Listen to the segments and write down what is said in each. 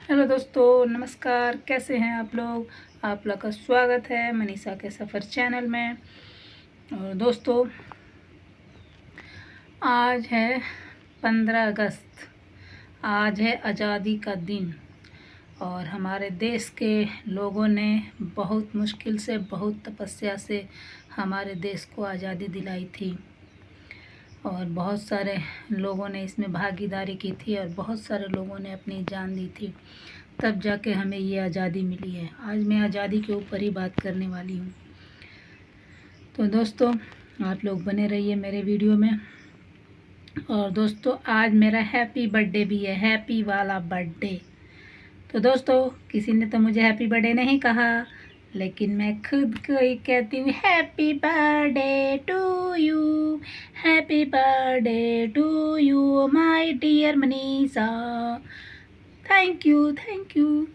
Hello दोस्तों, नमस्कार। कैसे हैं आप लोग का स्वागत है मनीषा के सफ़र चैनल में। और दोस्तों, आज है 15 अगस्त। आज है आज़ादी का दिन और हमारे देश के लोगों ने बहुत मुश्किल से, बहुत तपस्या से हमारे देश को आज़ादी दिलाई थी। और बहुत सारे लोगों ने इसमें भागीदारी की थी और बहुत सारे लोगों ने अपनी जान दी थी, तब जाके हमें ये आज़ादी मिली है। आज मैं आज़ादी के ऊपर ही बात करने वाली हूँ। तो दोस्तों, आप लोग बने रहिए मेरे वीडियो में। और दोस्तों, आज मेरा हैप्पी बर्थडे भी है, हैप्पी वाला बर्थडे। तो दोस्तों, किसी ने तो मुझे हैप्पी बर्थडे नहीं कहा, लेकिन मैं खुद को ही कहती हूँ happy birthday to you, happy birthday to you my dear Manisha. Thank you, thank you.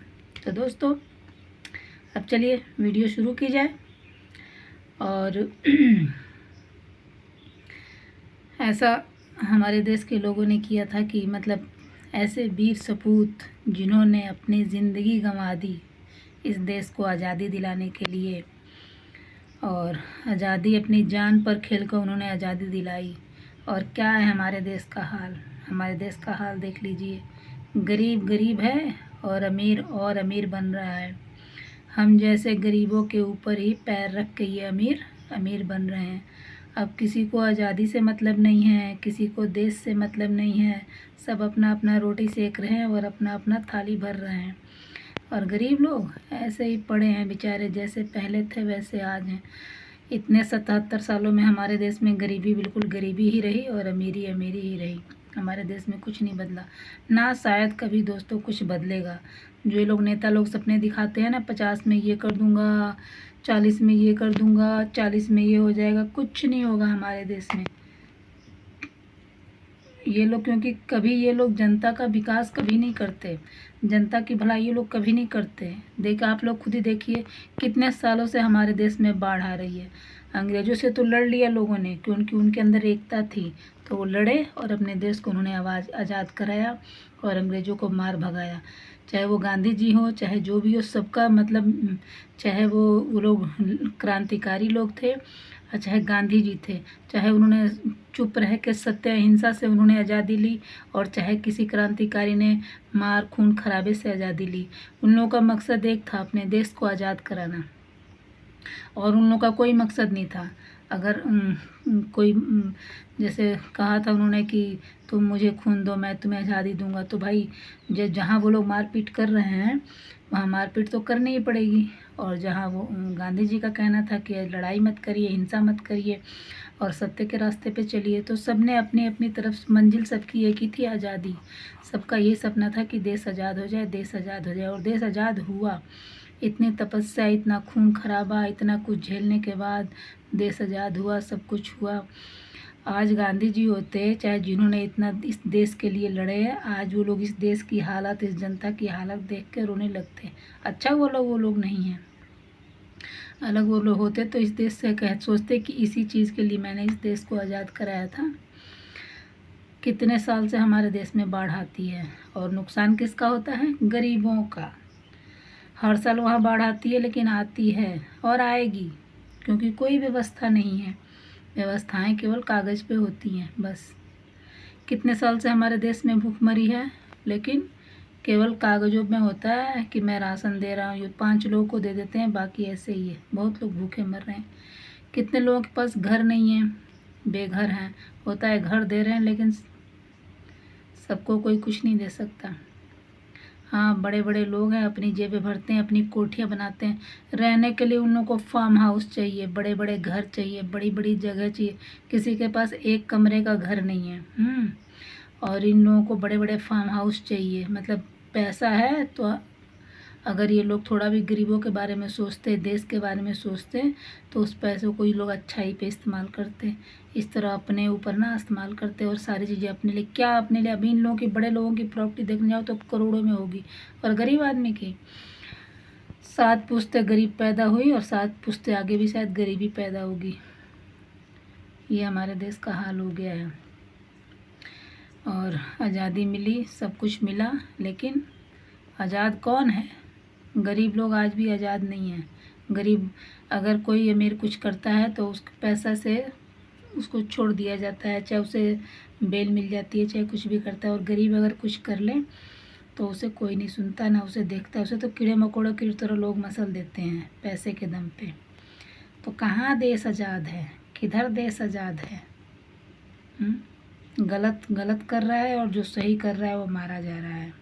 तो दोस्तों, अब चलिए वीडियो शुरू की जाए। और ऐसा हमारे देश के लोगों ने किया था कि मतलब ऐसे वीर सपूत जिन्होंने अपनी ज़िंदगी गंवा दी इस देश को आज़ादी दिलाने के लिए, और आज़ादी अपनी जान पर खेल कर उन्होंने आज़ादी दिलाई। और क्या है हमारे देश का हाल? हमारे देश का हाल देख लीजिए। गरीब गरीब है और अमीर बन रहा है। हम जैसे गरीबों के ऊपर ही पैर रख के ये अमीर अमीर बन रहे हैं। अब किसी को आज़ादी से मतलब नहीं है, किसी को देश से मतलब नहीं है। सब अपना अपना रोटी सेक रहे हैं और अपना अपना थाली भर रहे हैं। और गरीब लोग ऐसे ही पड़े हैं बेचारे, जैसे पहले थे वैसे आज हैं। इतने 77 सालों में हमारे देश में गरीबी बिल्कुल गरीबी ही रही और अमीरी अमीरी ही रही। हमारे देश में कुछ नहीं बदला, ना शायद कभी दोस्तों कुछ बदलेगा। जो लोग नेता लोग सपने दिखाते हैं ना, 50 में ये कर दूंगा, 40 में ये कर दूंगा, 40 में ये हो जाएगा, कुछ नहीं होगा हमारे देश में। ये लोग क्योंकि कभी ये लोग जनता का विकास कभी नहीं करते, जनता की भलाई ये लोग कभी नहीं करते। आप लोग खुद ही देखिए, कितने सालों से हमारे देश में बाढ़ आ रही है। अंग्रेज़ों से तो लड़ लिया लोगों ने, क्योंकि उनके अंदर एकता थी, तो वो लड़े और अपने देश को उन्होंने आज़ाद कराया और अंग्रेज़ों को मार भगाया। चाहे वो गांधी जी हो, चाहे जो भी हो, सबका मतलब, चाहे वो लोग क्रांतिकारी लोग थे, चाहे गांधी जी थे, चाहे उन्होंने चुप रह के सत्य अहिंसा से उन्होंने आज़ादी ली, और चाहे किसी क्रांतिकारी ने मार खून खराबे से आज़ादी ली। उन लोगों का मकसद एक था, अपने देश को आज़ाद कराना। और उन लोगों का कोई मकसद नहीं था। अगर कोई जैसे कहा था उन्होंने कि तुम मुझे खून दो मैं तुम्हें आज़ादी दूंगा, तो भाई जहाँ वो लोग मारपीट कर रहे हैं वहाँ मारपीट तो करनी ही पड़ेगी। और जहाँ वो गांधी जी का कहना था कि लड़ाई मत करिए, हिंसा मत करिए और सत्य के रास्ते पे चलिए, तो सबने अपनी अपनी तरफ मंजिल सबकी एक ही थी, आज़ादी। सबका ये सपना था कि देश आज़ाद हो जाए, देश आज़ाद हो जाए। और देश आज़ाद हुआ। इतनी तपस्या, इतना खून खराबा, इतना कुछ झेलने के बाद देश आज़ाद हुआ, सब कुछ हुआ। आज गांधी जी होते, चाहे जिन्होंने इतना इस देश के लिए लड़े हैं, आज वो लोग इस देश की हालत, इस जनता की हालत देख कर रोने लगते। अच्छा वो लोग नहीं हैं। अलग वो लोग होते तो इस देश से सोचते कि इसी चीज़ के लिए मैंने इस देश को आज़ाद कराया था। कितने साल से हमारे देश में बाढ़ आती है और नुकसान किसका होता है? गरीबों का। हर साल वहाँ बाढ़ आती है, लेकिन आती है और आएगी, क्योंकि कोई व्यवस्था नहीं है। व्यवस्थाएं केवल कागज़ पे होती हैं बस। कितने साल से हमारे देश में भूखमरी है, लेकिन केवल कागज़ों में होता है कि मैं राशन दे रहा हूँ, ये 5 लोगों को दे देते हैं, बाकी ऐसे ही है। बहुत लोग भूखे मर रहे हैं। कितने लोगों के पास घर नहीं है, बेघर हैं। होता है घर दे रहे हैं, लेकिन सबको कोई कुछ नहीं दे सकता। हाँ, बड़े बड़े लोग हैं, अपनी जेबें भरते हैं, अपनी कोठियाँ बनाते हैं। रहने के लिए उन लोगों को फार्म हाउस चाहिए, बड़े बड़े घर चाहिए, बड़ी बड़ी जगह चाहिए। किसी के पास एक कमरे का घर नहीं है। और इन लोगों को बड़े बड़े फार्म हाउस चाहिए। मतलब पैसा है तो अगर ये लोग थोड़ा भी गरीबों के बारे में सोचते, देश के बारे में सोचते, तो उस पैसों को ये लोग अच्छाई पे इस्तेमाल करते। इस तरह अपने ऊपर ना इस्तेमाल करते और सारी चीज़ें अपने लिए। क्या अपने लिए? अभी इन लोगों की, बड़े लोगों की प्रॉपर्टी देखने जाओ तो करोड़ों में होगी, और गरीब आदमी की 7 पुश्तें गरीब पैदा हुई और 7 पुश्तें आगे भी शायद गरीबी पैदा होगी। ये हमारे देश का हाल हो गया है। और आज़ादी मिली, सब कुछ मिला, लेकिन आज़ाद कौन है? गरीब लोग आज भी आज़ाद नहीं हैं। गरीब, अगर कोई अमीर कुछ करता है तो उस पैसा से उसको छोड़ दिया जाता है, चाहे उसे बेल मिल जाती है, चाहे कुछ भी करता है। और गरीब अगर कुछ कर ले तो उसे कोई नहीं सुनता, ना उसे देखता, उसे तो कीड़े मकोड़ों की तरह लोग मसल देते हैं पैसे के दम पे। तो कहाँ देश आज़ाद है? किधर देश आज़ाद है? गलत गलत कर रहा है और जो सही कर रहा है वो मारा जा रहा है।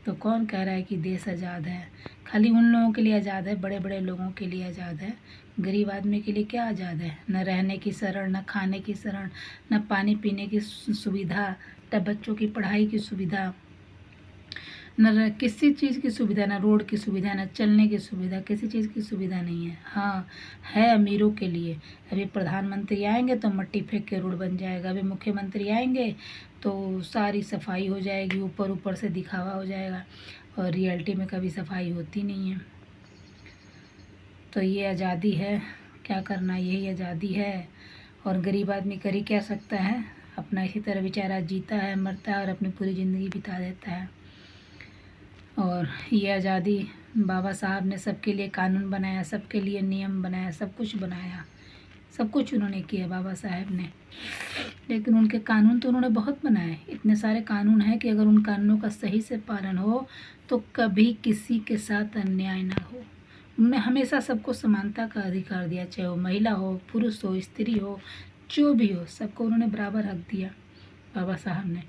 तो कौन कह रहा है कि देश आज़ाद है? खाली उन लोगों के लिए आज़ाद है, बड़े बड़े लोगों के लिए आज़ाद है। गरीब आदमी के लिए क्या आज़ाद है? न रहने की शरण, न खाने की शरण, न पानी पीने की सुविधा, न बच्चों की पढ़ाई की सुविधा, न किसी चीज़ की सुविधा, न रोड की सुविधा, न चलने की सुविधा, किसी चीज़ की सुविधा नहीं है। हाँ, है अमीरों के लिए। अभी प्रधानमंत्री आएंगे तो मट्टी फेंक के रोड बन जाएगा। अभी मुख्यमंत्री आएंगे तो सारी सफाई हो जाएगी, ऊपर ऊपर से दिखावा हो जाएगा, और रियलिटी में कभी सफाई होती नहीं है। तो ये आज़ादी है? क्या करना, यही आज़ादी है। और गरीब आदमी कर ही क्या सकता है? अपना इसी तरह बेचारा जीता है, मरता है और अपनी पूरी ज़िंदगी बिता देता है। और ये आज़ादी बाबा साहब ने सबके लिए कानून बनाया, सबके लिए नियम बनाया, सब कुछ बनाया, सब कुछ उन्होंने किया बाबा साहब ने। लेकिन उनके कानून तो उन्होंने बहुत बनाए। इतने सारे कानून हैं कि अगर उन कानूनों का सही से पालन हो तो कभी किसी के साथ अन्याय ना हो। उन्होंने हमेशा सबको समानता का अधिकार दिया, चाहे वो महिला हो, पुरुष हो, स्त्री हो, जो भी हो, सबको उन्होंने बराबर हक दिया बाबा साहब ने।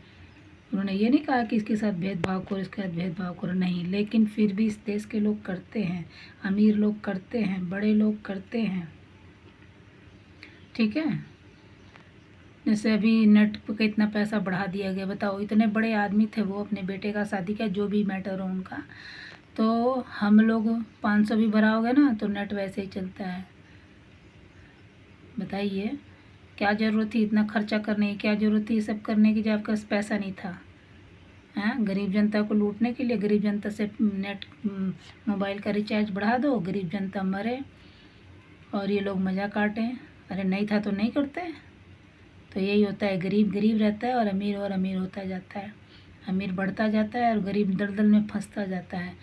उन्होंने ये नहीं कहा कि इसके साथ भेदभाव करो, इसके साथ भेदभाव करो, नहीं। लेकिन फिर भी इस देश के लोग करते हैं, अमीर लोग करते हैं, बड़े लोग करते हैं। ठीक है, जैसे अभी नेट पे इतना पैसा बढ़ा दिया गया, बताओ। इतने बड़े आदमी थे वो, अपने बेटे का शादी का, जो भी मैटर हो उनका, तो हम लोग 500 भी भराओगे ना तो नेट वैसे ही चलता है। बताइए, क्या ज़रूरत थी इतना खर्चा करने की? क्या ज़रूरत थी ये सब करने की जब आपके पास पैसा नहीं था? हैं, गरीब जनता को लूटने के लिए, गरीब जनता से नेट मोबाइल का रिचार्ज बढ़ा दो, गरीब जनता मरे और ये लोग मज़ा काटें। अरे नहीं था तो नहीं करते। तो यही होता है, गरीब गरीब रहता है और अमीर होता जाता है। अमीर बढ़ता जाता है और गरीब दलदल में फंसता जाता है।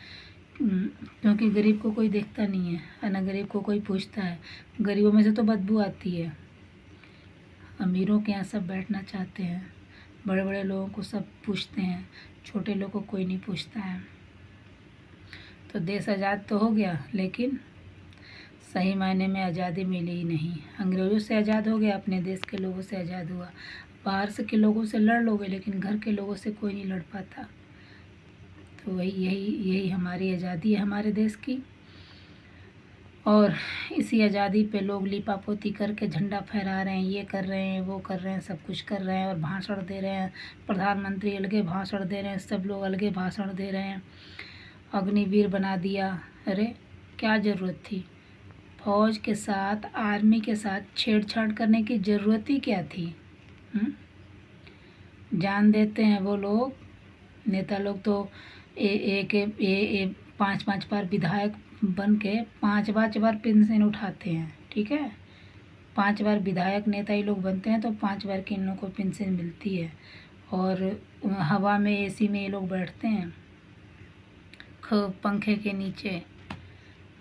क्योंकि गरीब को कोई देखता नहीं है, और ना गरीब को कोई पूछता है। गरीबों में से तो बदबू आती है। अमीरों के यहाँ सब बैठना चाहते हैं, बड़े बड़े लोगों को सब पूछते हैं, छोटे लोगों को कोई नहीं पूछता है। तो देश आज़ाद तो हो गया, लेकिन सही मायने में आज़ादी मिली ही नहीं। अंग्रेज़ों से आज़ाद हो गया, अपने देश के लोगों से आज़ाद हुआ। बाहर से के लोगों से लड़ लोगे, लेकिन घर के लोगों से कोई नहीं लड़ पाता। तो यही हमारी आज़ादी है, हमारे देश की। और इसी आज़ादी पे लोग लीपापोती करके झंडा फहरा रहे हैं, ये कर रहे हैं, वो कर रहे हैं, सब कुछ कर रहे हैं, और भाषण दे रहे हैं। प्रधानमंत्री अलगे भाषण दे रहे हैं, सब लोग अलगे भाषण दे रहे हैं। अग्निवीर बना दिया। अरे क्या ज़रूरत थी? फौज के साथ, आर्मी के साथ छेड़छाड़ करने की ज़रूरत ही क्या थी? जान देते हैं वो लोग, नेता लोग तो एक 5-5 बार विधायक बन के 5 बार पेंशन उठाते हैं। ठीक है, 5 बार विधायक नेता ही लोग बनते हैं तो 5 बार के इन लोगों को पेंशन मिलती है। और हवा में एसी में ये लोग बैठते हैं, पंखे के नीचे।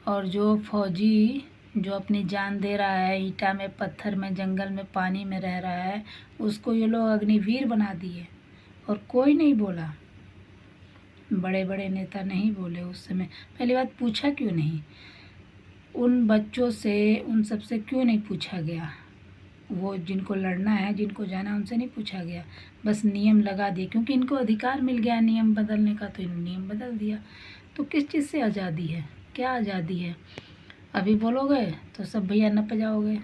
और जो फौजी जो अपनी जान दे रहा है, ईटा में, पत्थर में, जंगल में, पानी में रह रहा है, उसको ये लोग अग्निवीर बना दिए और कोई नहीं बोला। बड़े बड़े नेता नहीं बोले उस समय। पहली बात, पूछा क्यों नहीं? उन बच्चों से, उन सब से क्यों नहीं पूछा गया? वो जिनको लड़ना है, जिनको जाना है, उनसे नहीं पूछा गया। बस नियम लगा दिए, क्योंकि इनको अधिकार मिल गया नियम बदलने का, तो इन्होंने नियम बदल दिया। तो किस चीज़ से आज़ादी है? क्या आज़ादी है? अभी बोलोगे तो सब भैया नप जाओगे।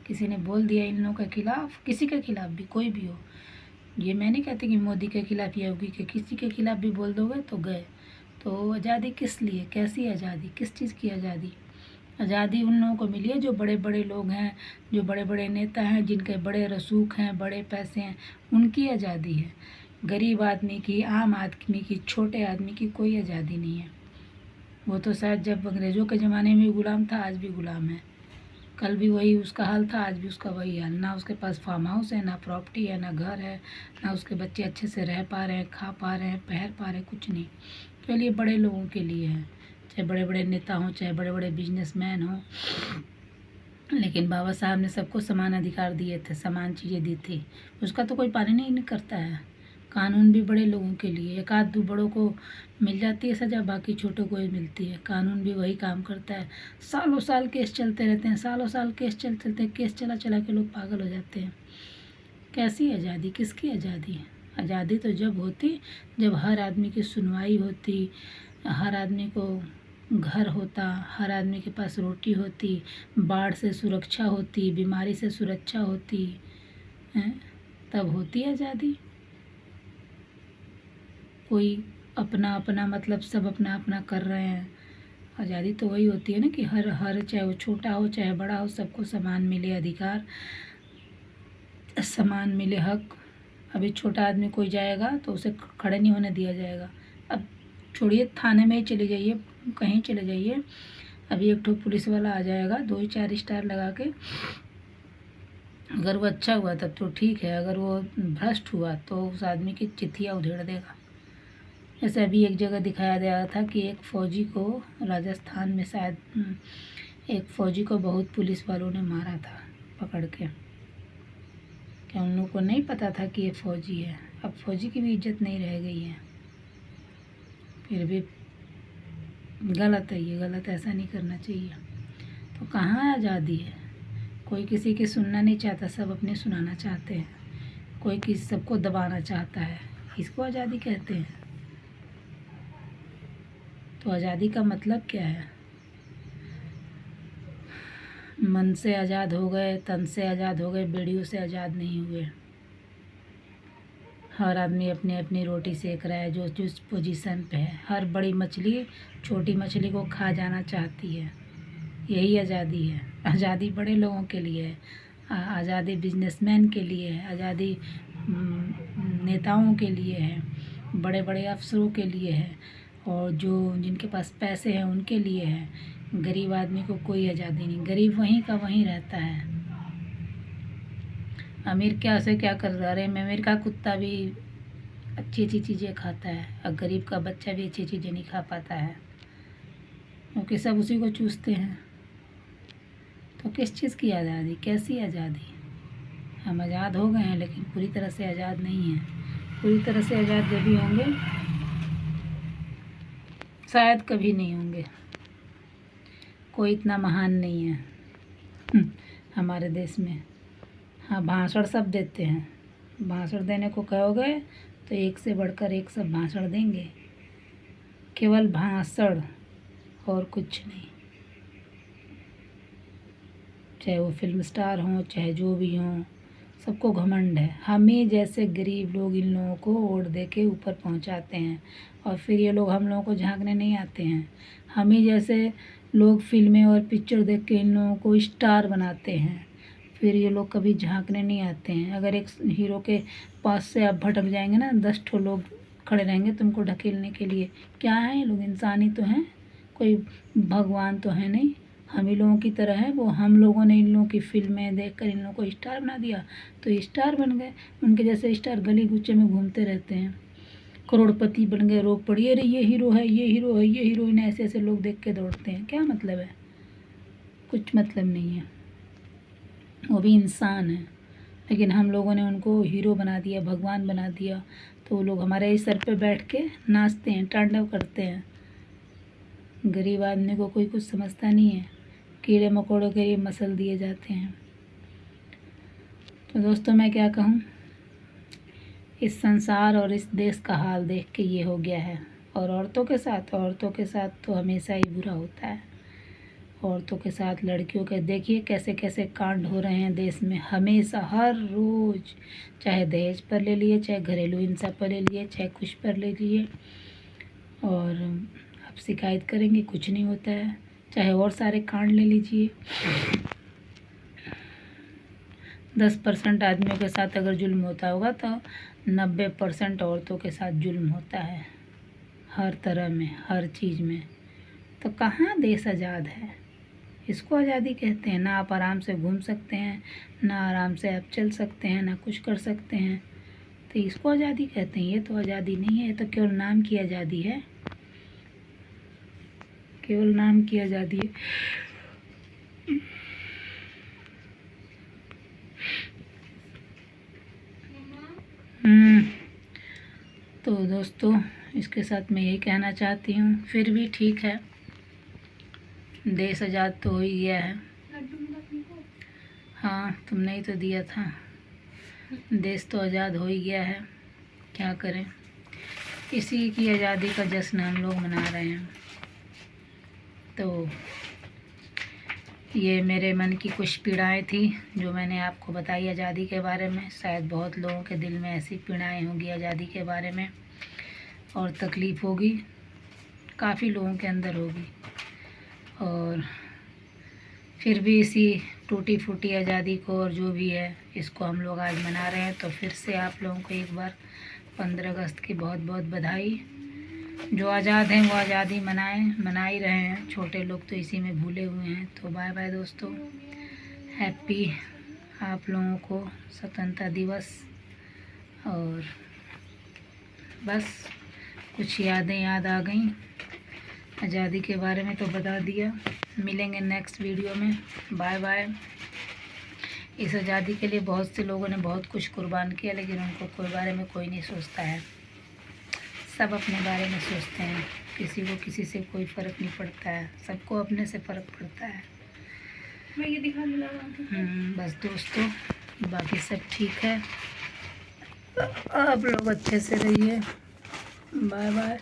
किसी ने बोल दिया इन लोगों के खिलाफ, किसी के खिलाफ भी, कोई भी हो, ये मैं नहीं कहती कि मोदी के खिलाफ या योगी के, किसी के खिलाफ भी बोल दोगे तो गए। तो आज़ादी किस लिए? कैसी आज़ादी? किस चीज़ की आज़ादी? आज़ादी उन लोगों को मिली है जो बड़े बड़े लोग हैं, जो बड़े बड़े नेता हैं, जिनके बड़े रसूख हैं, बड़े पैसे हैं, उनकी आज़ादी है। गरीब आदमी की, आम आदमी की, छोटे आदमी की कोई आज़ादी नहीं है। वो तो शायद जब अंग्रेज़ों के ज़माने में भी गुलाम था, आज भी गुलाम है। कल भी वही उसका हाल था, आज भी उसका वही हाल। ना उसके पास फार्म हाउस है, ना प्रॉपर्टी है, ना घर है, ना उसके बच्चे अच्छे से रह पा रहे हैं, खा पा रहे हैं, पहन पा रहे हैं, कुछ नहीं। चलिए बड़े लोगों के लिए है, चाहे बड़े बड़े नेता हों, चाहे बड़े बड़े बिजनेसमैन हों, लेकिन बाबा साहब ने सबको समान अधिकार दिए थे, समान चीज़ें दी थी। उसका तो कोई पालन ही नहीं करता है। कानून भी बड़े लोगों के लिए, एक आध दो बड़ों को मिल जाती है सज़ा, बाकी छोटों को ही मिलती है। कानून भी वही काम करता है। सालों साल केस चलते रहते हैं, सालों साल केस चलते रहते हैं, केस चला चला के लोग पागल हो जाते हैं। कैसी आज़ादी, किसकी आज़ादी? आज़ादी तो जब होती जब हर आदमी की सुनवाई होती, हर आदमी को घर होता, हर आदमी के पास रोटी होती, बाढ़ से सुरक्षा होती, बीमारी से सुरक्षा होती है, तब होती आज़ादी। कोई अपना अपना मतलब सब अपना अपना कर रहे हैं। आज़ादी तो वही होती है ना कि हर हर चाहे वो छोटा हो चाहे बड़ा हो, सबको समान मिले अधिकार, समान मिले हक। अभी छोटा आदमी कोई जाएगा तो उसे खड़े नहीं होने दिया जाएगा। अब छोड़िए, थाने में ही चले जाइए, कहीं चले जाइए, अभी एक ठो पुलिस वाला आ जाएगा 2-4 स्टार लगा के। अगर वो अच्छा हुआ तब तो ठीक है, अगर वो भ्रष्ट हुआ तो उस आदमी की चिट्ठियाँ उधेड़ देगा। जैसे अभी एक जगह दिखाया गया था कि एक फ़ौजी को राजस्थान में शायद एक फ़ौजी को बहुत पुलिस वालों ने मारा था पकड़ के। क्या उन लोगों को नहीं पता था कि ये फ़ौजी है? अब फ़ौजी की भी इज्जत नहीं रह गई है। फिर भी गलत है, ये गलत, ऐसा नहीं करना चाहिए। तो कहाँ आज़ादी है? कोई किसी की सुनना नहीं चाहता, सब अपने सुनाना चाहते हैं। कोई किसी सबको दबाना चाहता है, इसको आज़ादी कहते हैं। तो आज़ादी का मतलब क्या है? मन से आज़ाद हो गए, तन से आज़ाद हो गए, बेड़ियों से आज़ाद नहीं हुए। हर आदमी अपनी अपनी रोटी सेक रहा है, जो जिस पोजीशन पे है। हर बड़ी मछली छोटी मछली को खा जाना चाहती है। यही आज़ादी है। आज़ादी बड़े लोगों के लिए है, आज़ादी बिजनेसमैन के लिए है, आज़ादी नेताओं के लिए है, बड़े बड़े अफसरों के लिए है, और जो जिनके पास पैसे हैं उनके लिए है। गरीब आदमी को कोई आज़ादी नहीं, गरीब वहीं का वहीं रहता है। अमीर क्या से क्या कर रहा है? अमीर का कुत्ता भी अच्छी अच्छी चीज़ें खाता है, और गरीब का बच्चा भी अच्छी चीज़ें नहीं खा पाता है, क्योंकि सब उसी को चूसते हैं। तो किस चीज़ की आज़ादी, कैसी आज़ादी? हम आज़ाद हो गए हैं, लेकिन पूरी तरह से आज़ाद नहीं हैं। पूरी तरह से आज़ाद जब भी होंगे, शायद कभी नहीं होंगे। कोई इतना महान नहीं है हमारे देश में। हाँ, भाषण सब देते हैं, भाषण देने को कहोगे तो एक से बढ़कर एक सब भाषण देंगे, केवल भाषण और कुछ नहीं। चाहे वो फिल्म स्टार हों, चाहे जो भी हों, सबको घमंड है। हमें जैसे गरीब लोग इन लोगों को वोट दे के ऊपर पहुंचाते हैं, और फिर ये लोग हम लोगों को झांकने नहीं आते हैं। हमें जैसे लोग फिल्में और पिक्चर देख के इन लोगों को स्टार बनाते हैं, फिर ये लोग कभी झांकने नहीं आते हैं। अगर एक हीरो के पास से आप भटक जाएंगे ना, 10 ठो लोग खड़े रहेंगे तुमको ढकेलने के लिए। क्या है ये लोग? इंसान ही तो हैं, कोई भगवान तो है नहीं। हम ही लोगों की तरह है वो। हम लोगों ने इन लोगों की फिल्में देखकर इन लोगों को स्टार बना दिया, तो स्टार बन गए। उनके जैसे स्टार गली गुच्चे में घूमते रहते हैं, करोड़पति बन गए, रोक पड़ी, अरे ये हीरो है, ये हीरो है, ये हीरोइन है, ऐसे ऐसे लोग देख के दौड़ते हैं। क्या मतलब है? कुछ मतलब नहीं है। वो भी इंसान है, लेकिन हम लोगों ने उनको हीरो बना दिया, भगवान बना दिया, तो वो लोग हमारे ही सर पे बैठ के नाचते हैं, तांडव करते हैं। गरीब आदमी को कोई कुछ समझता नहीं है, कीड़े मकोड़ों के लिए मसल दिए जाते हैं। तो दोस्तों, मैं क्या कहूँ, इस संसार और इस देश का हाल देख के ये हो गया है। और औरतों के साथ तो हमेशा ही बुरा होता है। औरतों के साथ, लड़कियों के, देखिए कैसे कैसे कांड हो रहे हैं देश में, हमेशा, हर रोज़। चाहे दहेज पर ले लिए, चाहे घरेलू हिंसा पर ले लिए, चाहे कुछ पर ले लिए, और आप शिकायत करेंगे कुछ नहीं होता है। चाहे और सारे कांड ले लीजिए, 10% आदमियों के साथ अगर जुल्म होता होगा तो 90% औरतों के साथ जुल्म होता है, हर तरह में, हर चीज़ में। तो कहाँ देश आज़ाद है? इसको आज़ादी कहते हैं? ना आप आराम से घूम सकते हैं, ना आराम से आप चल सकते हैं, ना कुछ कर सकते हैं, तो इसको आज़ादी कहते हैं? ये तो आज़ादी नहीं है, ये तो केवल नाम की आज़ादी है, केवल नाम की आज़ादी है। तो दोस्तों, इसके साथ मैं यही कहना चाहती हूँ, फिर भी ठीक है, देश आज़ाद तो हो ही गया है। हाँ, तुमने ही तो दिया था। देश तो आज़ाद हो ही गया है, क्या करें। इसी की आज़ादी का जश्न हम लोग मना रहे हैं। तो ये मेरे मन की कुछ पीड़ाएं थी जो मैंने आपको बताई आज़ादी के बारे में। शायद बहुत लोगों के दिल में ऐसी पीड़ाएं होंगी आज़ादी के बारे में, और तकलीफ़ होगी, काफ़ी लोगों के अंदर होगी। और फिर भी इसी टूटी फूटी आज़ादी को, और जो भी है, इसको हम लोग आज मना रहे हैं। तो फिर से आप लोगों को एक बार 15 अगस्त की बहुत बहुत बधाई। जो आज़ाद हैं वो आज़ादी मना ही रहे हैं, छोटे लोग तो इसी में भूले हुए हैं। तो बाय बाय दोस्तों, हैप्पी आप लोगों को स्वतंत्रता दिवस। और बस कुछ यादें याद आ गई आज़ादी के बारे में, तो बता दिया। मिलेंगे नेक्स्ट वीडियो में, बाय बाय। इस आज़ादी के लिए बहुत से लोगों ने बहुत कुछ कुर्बान किया, लेकिन उनको कोई बारे में कोई नहीं सोचता है, सब अपने बारे में सोचते हैं। किसी को किसी से कोई फ़र्क नहीं पड़ता है, सबको अपने से फ़र्क पड़ता है। मैं ये दिखाने लगा। बस दोस्तों, बाकी सब ठीक है, आप लोग अच्छे से रहिए, बाय बाय।